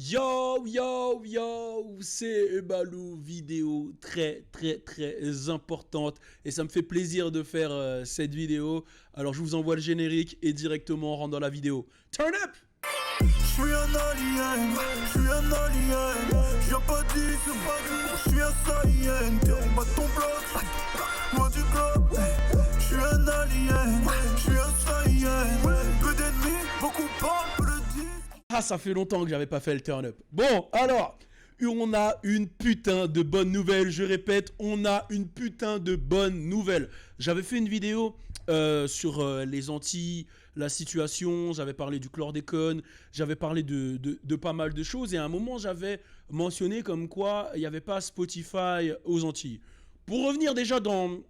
Yo, yo, yo, c'est Balou, vidéo très importante et ça me fait plaisir de faire cette vidéo. Alors je vous envoie le générique et directement on rentre dans la vidéo. Turn up! Je suis un alien, j'ai pas dit, je suis un saïen, t'es en bas de ton bloc, loin du globe. Je suis un alien, je suis un saïen, peu d'ennemis, beaucoup parlent, peu le disent. Ah, ça fait longtemps que j'avais pas fait le turn up. Bon, alors, on a une putain de bonne nouvelle. Je répète, on a une putain de bonne nouvelle. J'avais fait une vidéo sur les Antilles, la situation. J'avais parlé du chlordécone. J'avais parlé de pas mal de choses. Et à un moment, j'avais mentionné comme quoi il n'y avait pas Spotify aux Antilles. Pour revenir déjà dans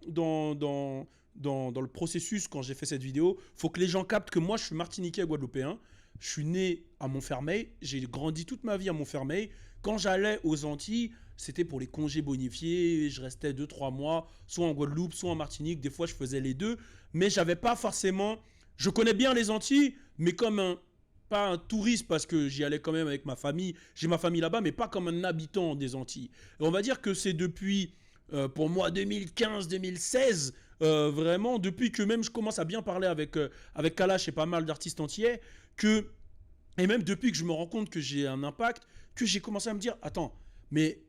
le processus, quand j'ai fait cette vidéo, faut que les gens captent que moi, je suis martiniquais guadeloupéen. Je suis né à Montfermeil, j'ai grandi toute ma vie à Montfermeil. Quand j'allais aux Antilles, c'était pour les congés bonifiés, je restais 2-3 mois, soit en Guadeloupe, soit en Martinique. Des fois, je faisais les deux, mais j'avais pas forcément... Je connais bien les Antilles, mais comme pas un touriste parce que j'y allais quand même avec ma famille. J'ai ma famille là-bas, mais pas comme un habitant des Antilles. Et on va dire que c'est depuis... pour moi 2015-2016, vraiment depuis que même je commence à bien parler avec Kalash et pas mal d'artistes entiers, et même depuis que je me rends compte que j'ai un impact, que j'ai commencé à me dire, attends, mais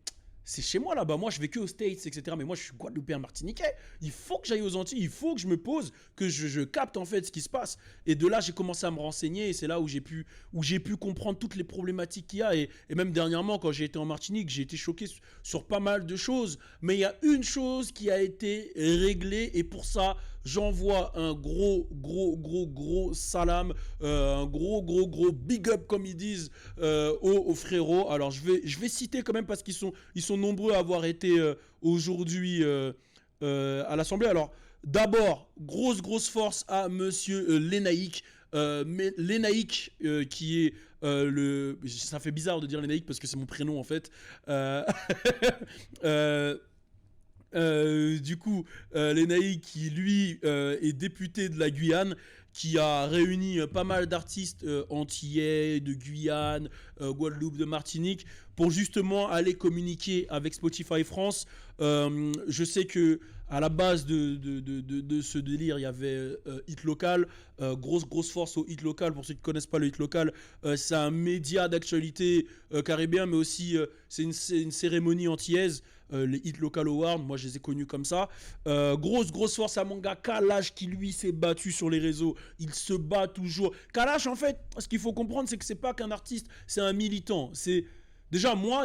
c'est chez moi là-bas, moi je vais que aux States, etc. Mais moi je suis guadeloupéen martiniquais, il faut que j'aille aux Antilles, il faut que je me pose, que je capte en fait ce qui se passe. Et de là j'ai commencé à me renseigner et c'est là où j'ai pu comprendre toutes les problématiques qu'il y a. Et même dernièrement quand j'ai été en Martinique, j'ai été choqué sur pas mal de choses. Mais il y a une chose qui a été réglée et pour ça j'envoie un gros salam, un gros big up comme ils disent aux frérots. Alors je vais citer quand même parce qu'ils sont nombreux à avoir été aujourd'hui à l'Assemblée. Alors d'abord, grosse force à monsieur Lénaïque. Lénaïque qui est ça fait bizarre de dire Lénaïque parce que c'est mon prénom en fait. Du coup, Lénaïque qui lui est député de la Guyane, qui a réuni pas mal d'artistes antillais, de Guyane, Guadeloupe, de Martinique, pour justement aller communiquer avec Spotify France. Je sais que à la base de ce délire, il y avait Hit Local, grosse force au Hit Local. Pour ceux qui ne connaissent pas le Hit Local, c'est un média d'actualité caribéen, mais aussi c'est une cérémonie antillaise, les Hit Local Awards. Moi, je les ai connus comme ça. Grosse force à mon gars Kalash qui lui s'est battu sur les réseaux. Il se bat toujours. Kalash, en fait, ce qu'il faut comprendre, c'est que c'est pas qu'un artiste, c'est un militant. C'est déjà moi,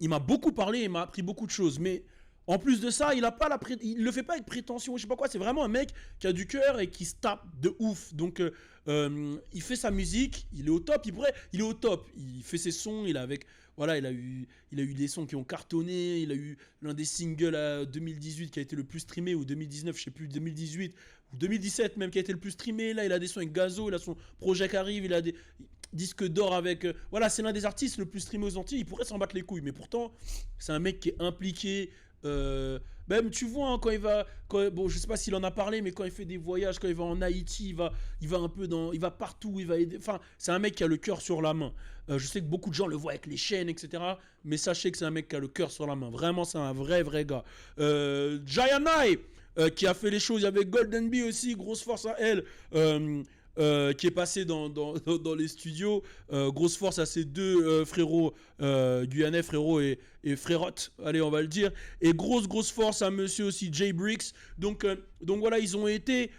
il m'a beaucoup parlé, il m'a appris beaucoup de choses, mais en plus de ça, il le fait pas avec prétention, je sais pas quoi. C'est vraiment un mec qui a du cœur et qui se tape de ouf. Donc, il fait sa musique, il est au top. Il est au top. Il fait ses sons. Il a eu des sons qui ont cartonné. Il a eu l'un des singles à 2018 qui a été le plus streamé, ou 2019, je sais plus, 2018 ou 2017 même, qui a été le plus streamé. Là, il a des sons avec Gazo. Il a son projet qui arrive. Il a des disques d'or avec. Voilà, c'est l'un des artistes le plus streamé aux Antilles. Il pourrait s'en battre les couilles, mais pourtant, c'est un mec qui est impliqué. Même tu vois hein, bon je sais pas s'il en a parlé, mais quand il fait des voyages, quand il va en Haïti, il va partout, il va aider. Enfin, c'est un mec qui a le cœur sur la main. Je sais que beaucoup de gens le voient avec les chaînes, etc. Mais sachez que c'est un mec qui a le cœur sur la main. Vraiment, c'est un vrai gars. Jayanai qui a fait les choses. Il y avait Golden Bee aussi, grosse force à elle. Qui est passé dans les studios. Grosse force à ces deux frérots guyanais, frérot et frérotte, allez on va le dire. Et grosse force à monsieur aussi Jay Bricks. Donc voilà, ils ont été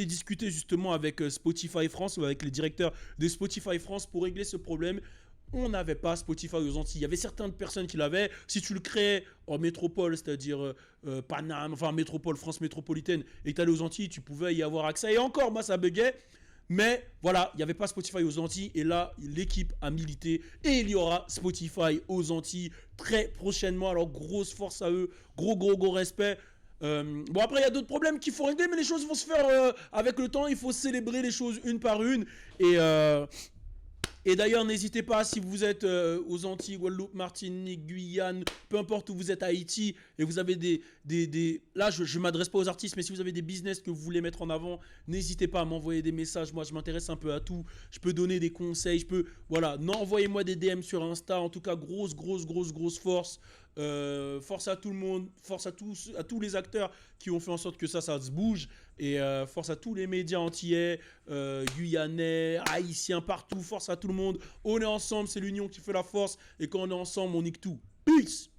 discuter justement avec Spotify France, ou avec les directeurs de Spotify France, pour régler ce problème. On n'avait pas Spotify aux Antilles. Il y avait certaines personnes qui l'avaient. Si tu le créais en métropole, c'est-à-dire Paname, enfin métropole, France métropolitaine, et tu allais aux Antilles, tu pouvais y avoir accès. Et encore, moi, ça buguait. Mais voilà, il n'y avait pas Spotify aux Antilles. Et là, l'équipe a milité. Et il y aura Spotify aux Antilles très prochainement. Alors, grosse force à eux. Gros respect. Bon, après, il y a d'autres problèmes qu'il faut régler, mais les choses vont se faire avec le temps. Il faut célébrer les choses une par une. Et d'ailleurs, n'hésitez pas, si vous êtes aux Antilles, Guadeloupe, Martinique, Guyane, peu importe où vous êtes, à Haïti, et vous avez Là, je ne m'adresse pas aux artistes, mais si vous avez des business que vous voulez mettre en avant, n'hésitez pas à m'envoyer des messages. Moi, je m'intéresse un peu à tout. Je peux donner des conseils, Voilà, non, envoyez-moi des DM sur Insta. En tout cas, grosse force. Force à tout le monde, force à tous les acteurs qui ont fait en sorte que ça se bouge. Et force à tous les médias antillais, guyanais, haïtiens, partout. Force à tout le monde. On est ensemble, c'est l'union qui fait la force. Et quand on est ensemble, on nique tout. Peace!